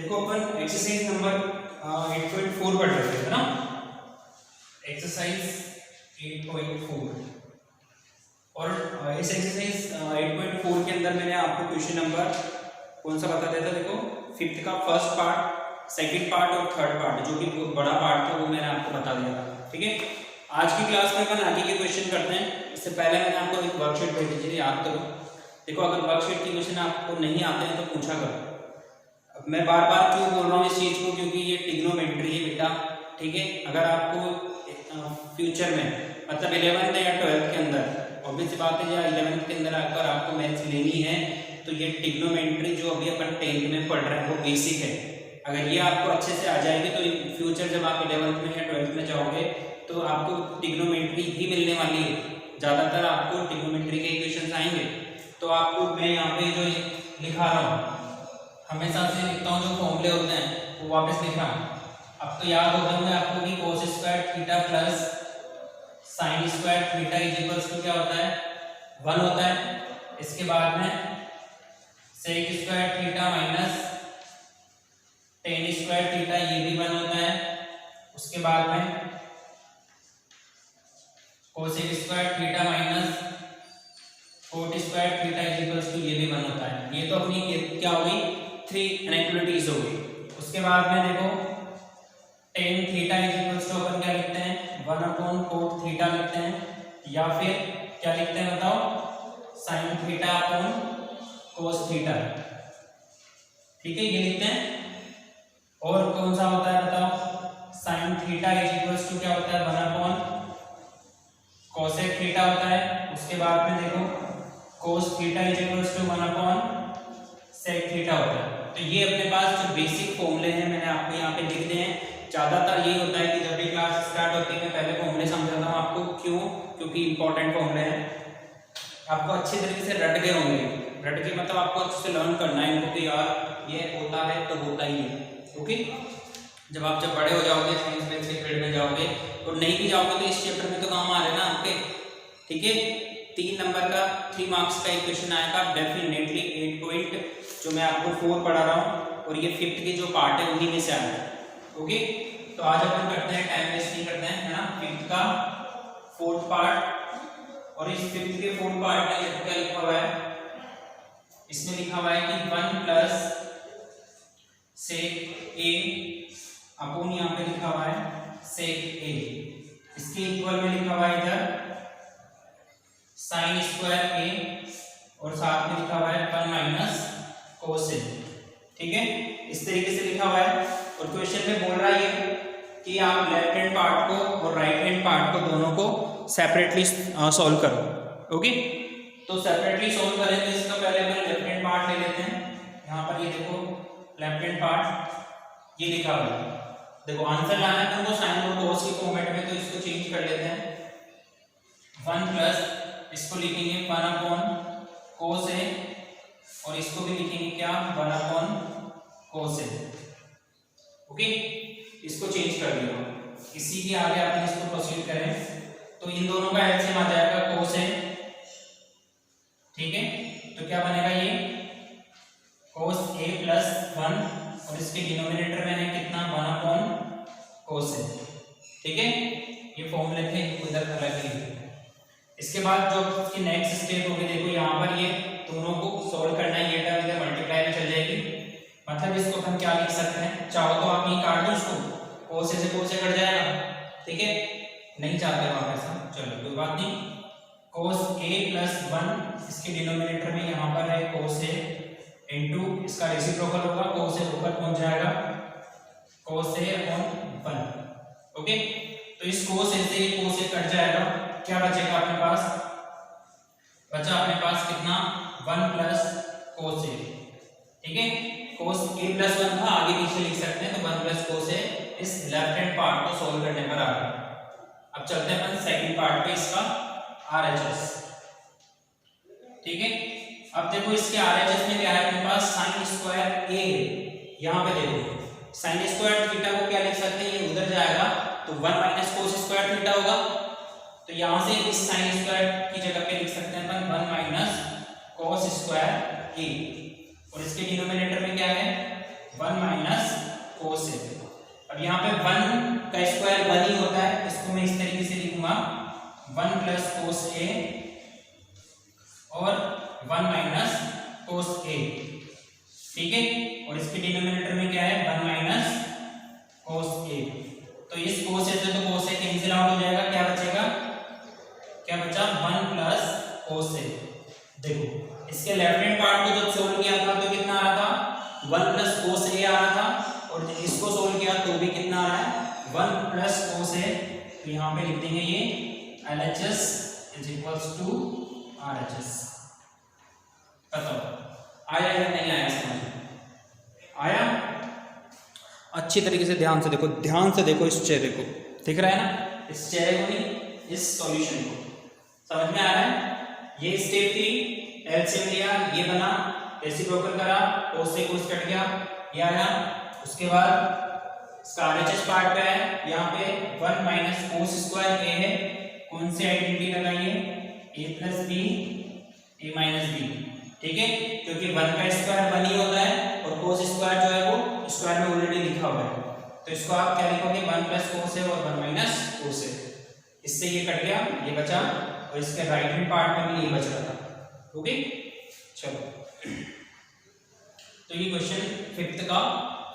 देखो अपन exercise number 8.4 पढ़ रहे थे ना, एक्सरसाइज 8.4। और इस एक्सरसाइज 8.4 के अंदर मैंने आपको क्वेश्चन नंबर कौन सा बता दिया था। देखो 5th का फर्स्ट पार्ट, सेकंड पार्ट और थर्ड पार्ट, जो कि बहुत बड़ा पार्ट था, वो मैंने आपको बता दिया था। ठीक है, आज की क्लास में अपन आगे के क्वेश्चन करते हैं। इससे पहले मैंने आपको एक वर्कशीट भेजी थी, याद करो। देखो अगर वर्कशीट के क्वेश्चन आपको नहीं आते हैं तो पूछा करो। अब मैं बार बार क्यों बोल रहा हूँ इस चीज़ को, क्योंकि ये ट्रिग्नोमेट्री है बेटा। ठीक है, अगर आपको फ्यूचर में मतलब 11th या 12th के अंदर ऑब्वियस बात है, या 11th के अंदर अगर आपको मैथ्स लेनी है तो ये ट्रिग्नोमेट्री जो अभी अपन 10th में पढ़ रहे हैं वो बेसिक है। अगर ये आपको अच्छे से आ जाएगी तो फ्यूचर जब आप 11th में या 12th में जाओगे तो आपको ट्रिग्नोमेट्री ही मिलने वाली है। ज़्यादातर आपको ट्रिग्नोमेट्री के इक्वेशंस आएंगे। तो आपको मैं यहाँ पे जो लिखा रहा हूँ, हमेशा से लिखता हूँ, जो फॉर्मूले होते हैं वो वापस लिख रहा हूँ। अब तो याद होगा मैं आपको कि cos square theta plus sine square theta is equals to क्या होता है, 1 होता है। इसके बाद में sec square theta minus tan square theta, ये भी 1 होता है। उसके बाद में cosec square theta minus cot square theta is equals to, ये भी 1 होता है। ये तो अपनी क्या हो गई, 3 इनइक्वालिटीज हो गई। उसके बाद में देखो tan theta is equals to अपन क्या लिखते हैं, 1 अपॉन कोट थीटा लिखते हैं, या फिर क्या लिखते हैं बताओ, sine theta upon cos theta. ठीक है, ये लिखते हैं। और कौन सा होता है बताओ, sine theta is equals to क्या होता है, 1 अपॉन कोसेक थीटा होता है। उसके बाद में देखो cos theta is equals to 1 upon sec theta होता है। तो ये अपने पास जो बेसिक फॉर्मूले हैं मैंने आपको यहाँ पे लिख दिए हैं। ज़्यादातर यही होता है कि जब भी क्लास स्टार्ट होती है मैं पहले फॉर्मूले समझाता हूँ आपको। क्यों? क्योंकि इंपॉर्टेंट फॉर्मूले हैं, आपको अच्छे तरीके से रट गए होंगे। रट के मतलब आपको अच्छे से लर्न करना है इनको कि यार ये होता है तो होता ही है। ओके, जब बड़े हो जाओगे, साइंस मैथ्स के फील्ड में जाओगे और नहीं भी जाओगे तो इस चैप्टर में तो काम आ रहे हैं ना आपके। ठीक है, 3 नंबर का 3 मार्क्स का एक क्वेश्चन आएगा डेफिनेटली 8 पॉइंट, जो मैं आपको 4 पढ़ा रहा हूँ, और ये 5th की जो पार्ट है उन्हीं में से आया है। ओके, तो आज अपन करते हैं, टाइम वेस्ट नहीं करते हैं, है ना। 5th का 4th पार्ट, और इस 5th के 4th पार्ट में देखो क्या लिखा हुआ है। इसमें लिखा हुआ है कि 1 प्लस सेक ए अपॉन, यहाँ पे लिखा हुआ है सेक ए, इसके इक्वल में लिखा हुआ है इधर साइन स्क्वायर ए, और साथ में लिखा हुआ है 1 माइनस कोस ए। ठीक है, इस तरीके से लिखा हुआ है। और क्वेश्चन में बोल रहा है ये कि आप लेफ्ट हैंड पार्ट को और राइट हैंड पार्ट को दोनों को सेपरेटली सॉल्व करो। ओके, तो सेपरेटली सॉल्व करें तो इसका पहले अपन लेफ्ट हैंड पार्ट ले लेते हैं। यहाँ पर ये देखो लेफ्ट हैंड पार्ट ये लिखा हुआ है। देखो आंसर लाना है तुमको साइन और कोस के फॉर्मेट में, तो इसको चेंज कर लेते हैं। 1 प्लस इसको लिखेंगे 1 अपॉन कोस ए, और इसको भी लिखेंगे क्या, 1 अपॉन कोस ए। ओके, इसको चेंज कर दिया। इसी के आगे अपन इसको प्रोसीड करें तो इन दोनों का एलसीएम आ जाएगा कोस ए। ठीक है, तो क्या बनेगा ये कोस ए प्लस 1, और इसके डिनोमिनेटर में है कितना, 1 अपॉन कोस ए। ठीक है, ये फॉर्मूले थे, उधर कर रखे। इसके बाद जो इसकी नेक्स्ट स्टेप होगी, देखो यहाँ पर ये दोनों को सॉल्व करना है। ये टर्म इधर मल्टीप्लाई में चल जाएगी, मतलब इसको हम क्या लिख सकते हैं, चाहो तो आप ये काट दो इसको, कोस ए से कोस ए कट जाएगा। ठीक है, नहीं चाहते हो आप ऐसा, चलो कोई बात नहीं। कोस ए प्लस 1, इसके डिनोमिनेटर में यहाँ पर है कोस ए इनटू इसका रेसिप्रोकल होगा, कोस ए ऊपर पहुंच जाएगा, कोस ए अपॉन 1। ओके, तो इस कोस ए से कोस ए कट जाएगा, क्या बचेगा अपने पास, बचा अपने पास कितना, 1 प्लस कोस ए। ठीक है, कोस ए प्लस 1 था, आगे पीछे लिख सकते हैं, तो 1 प्लस कोस ए इस लेफ्ट हैंड पार्ट को सॉल्व करने पर आ गया। अब चलते हैं अपन सेकंड पार्ट पे, इसका आरएचएस। ठीक है, अब देखो इसके आरएचएस में क्या है अपने पास, साइन स्क्वायर ए है। यहाँ पे देखो साइन स्क्वायर थीटा को क्या लिख सकते हैं, ये उधर जाएगा तो 1 माइनस कोस स्क्वायर थीटा होगा। तो यहाँ से इस साइन स्क्वायर की जगह पे लिख सकते हैं अपन 1 माइनस कोस स्क्वायर ए, और इसके डिनोमिनेटर में क्या है, 1 माइनस 1 प्लस कोस ए और 1 माइनस कोस ए, ठीक है। और इसके डिनोमिनेटर में क्या है 1 माइनस कोस ए। तो इस कोस ए से तो कोस ए कैंसिल आउट हो जाएगा, क्या बचेगा, क्या बचा 1 प्लस कोस ए। देखो इसके लेफ्ट हैंड पार्ट को जब सोल्व किया था तो कितना आ रहा था 1 प्लस कोस ए आ रहा था, और इसको सोल्व किया तो भी कितना आ रहा है 1 प्लस कोस ए। तो यहाँ पे लिख देंगे ये LHS is equals to RHS। बताओ आया या नहीं आया, समझ आया? अच्छी तरीके से ध्यान से देखो इस चेहरे को, दिख रहा है ना, इस चेहरे को नहीं, इस सॉल्यूशन को, समझ में आ रहा है? ये स्टेप 3 एलसीएम लिया, ये बना, रेसिप्रोकल करा, कोस से कोस कट गया, ये आया। उसके बाद इसका RHS पार्ट पे है, यहाँ पे 1 माइनस कोस स्क्वायर ए है, कौन सी आइडेंटिटी लगाइए a plus B A minus B, ठीक है, क्योंकि 1 का स्क्वायर 1 ही होता है और कोस स्क्वायर जो है वो स्क्वायर में ऑलरेडी लिखा हुआ है। तो इसको आप क्या लिखोगे 1 प्लस कोस है और 1 माइनस कोस है, इससे ये कट गया, ये बचा, और इसके राइट हैंड पार्ट में भी ये बच रहा था। ओके चलो, तो ये क्वेश्चन 5th का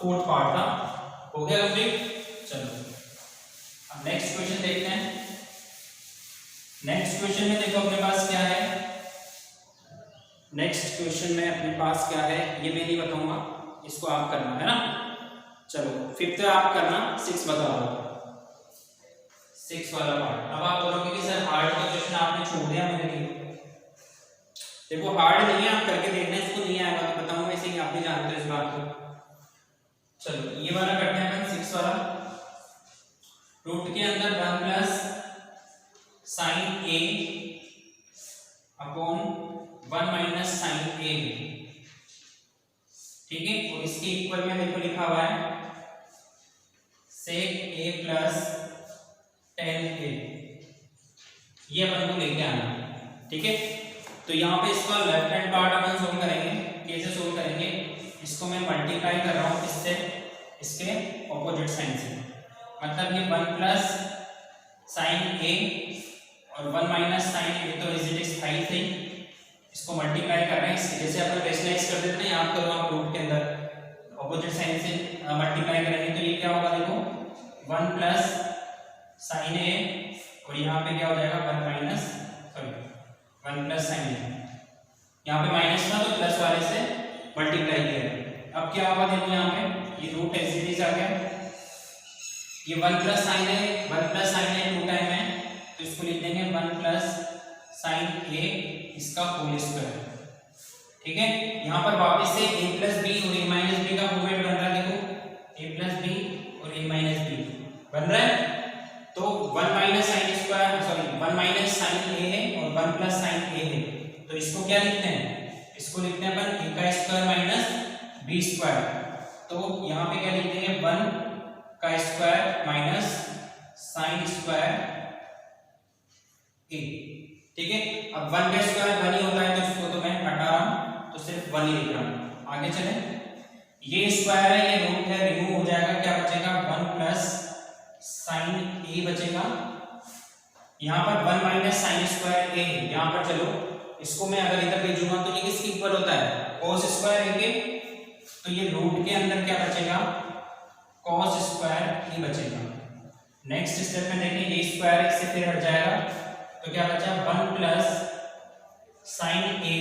4th पार्ट था, हो गया कंप्लीट। चलो अब नेक्स्ट क्वेश्चन देखते हैं। नेक्स्ट क्वेश्चन में देखो अपने पास क्या है, नेक्स्ट क्वेश्चन में अपने पास क्या है ये मैं नहीं बताऊंगा, इसको आप करना है ना। चलो 5th आप करना, 6 बता दो, 6 वाला पार्ट। अब आप बोलोगे कि सर हार्ड का क्वेश्चन आपने छोड़ दिया मेरे लिए। देखो हार्ड नहीं है, आप करके देखना, इसको नहीं आएगा तो बताऊंगा, ऐसे ही आप भी जानते हो इस बात को। चलो ये वाला करते हैं अपन 6 वाला। रूट के अंदर 1 प्लस साइन ए अपॉन 1 माइनस साइन ए, ठीक है, और इसके इक्वल में देखो लिखा हुआ है सेक ए प्लस टेन ए, ये अपन को लेके आना, ठीक है। तो यहाँ पे इसका लेफ्ट हैंड पार्ट अपन सोल्व करेंगे, कैसे सोल्व करेंगे, इसको मैं मल्टीप्लाई कर रहा हूँ इससे, इसके ऑपोजिट साइन से, मतलब ये 1 प्लस साइन ए और 1 माइनस साइन ए, तो इज इट इज हाई थी, इसको मल्टीप्लाई कर रहे हैं, इसके जैसे अपन रेशनलाइज कर देते हैं, याद करो आप रूट के अंदर ऑपोजिट साइन से मल्टीप्लाई करेंगे तो ये क्या होगा, देखो 1 प्लस साइन ए और यहाँ पे क्या हो जाएगा 1 माइनस, सॉरी 1 प्लस साइन ए, यहाँ पे माइनस था तो प्लस वाले से मल्टीप्लाई किया। अब क्या होगा देखो यहाँ पे ये रूट एज इट इज आ गया, ये 1 प्लस साइन ए 2 टाइम है, तो इसको लिख देंगे 1 प्लस साइन ए इसका होल स्क्वायर, ठीक है। यहाँ पर वापस से a प्लस बी और a माइनस बी का फॉर्मेट बन रहा है, देखो a प्लस बी और a माइनस बी बन रहा है। तो 1 minus sine square, sorry 1 minus sine A है और 1 प्लस साइन ए है, तो इसको क्या लिखते हैं, इसको लिखते हैं अपन a का स्क्वायर माइनस b स्क्वायर। तो यहाँ पे क्या लिख देंगे 1 का square minus sine square a, ठीक है। अब 1 का स्क्वायर 1 ही होता है, तो इसको तो मैं हटा रहा हूं, तो सिर्फ 1 ही लिख रहा हूं। आगे चले, ये स्क्वायर है, ये रूट है, रिमूव हो जाएगा, क्या बचेगा 1 प्लस साइन ए बचेगा। यहाँ पर 1 माइनस साइन स्क्वायर ए है, यहाँ पर चलो इसको मैं अगर इधर भेजूंगा तो ये किसके इक्वल होता है, cos स्क्वायर ए के, तो ये रूट के अंदर क्या बचेगा cos स्क्वायर ए बचेगा। नेक्स्ट स्टेप में देखें, ये स्क्वायर एक से फिर हट जाएगा, तो क्या बचा 1 प्लस साइन ए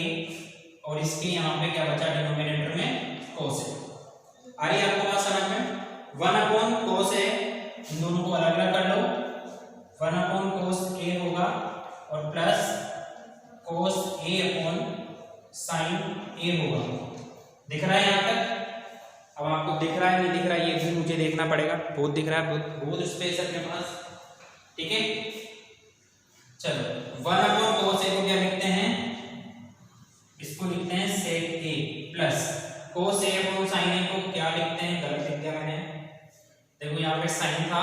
और इसके यहाँ पे क्या बचा डिनोमिनेटर में cos ए। आ रही है आपको बात समझ में, 1 अपॉन cos ए, इन दोनों को अलग अलग कर लो, 1 अपॉन cos ए होगा और प्लस cos ए अपॉन साइन ए होगा। दिख रहा है यहाँ तक? अब आपको दिख रहा है नहीं दिख रहा है ये भी मुझे देखना पड़ेगा, बहुत दिख रहा है, बहुत स्पेस है अपने पास, ठीक है। चलो 1 अपॉन cos ए को क्या लिखते हैं, इसको लिखते हैं sec a plus cos a upon sin a को क्या लिखते हैं, गलत लिख दिया मैंने, देखो यहाँ पे साइन था,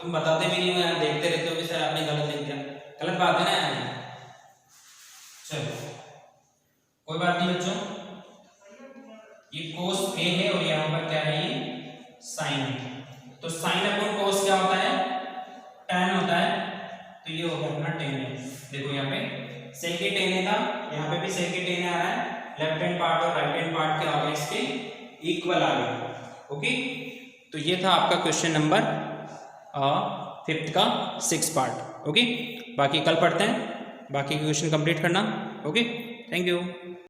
तुम बताते भी नहीं हो यार, देखते रहते हो कि सर आपने गलत लिख दिया, गलत बात है ना यार। चलो कोई बात नहीं बच्चों, ये cos a है और यहाँ पर क्या है ये sin है, तो sin अपॉन cos क्या होता है tan होता है, तो तो ये हो गया अपना tan a। देखो यहाँ पे sec a tan a था, यहाँ पे भी sec a tan a आ रहा है, लेफ्ट हैंड पार्ट और राइट हैंड पार्ट के आगे इसके इक्वल आ गया। ओके, तो ये था आपका क्वेश्चन नंबर 5th का 6 पार्ट। ओके, बाकी कल पढ़ते हैं, बाकी के क्वेश्चन कंप्लीट करना। Okay, thank you.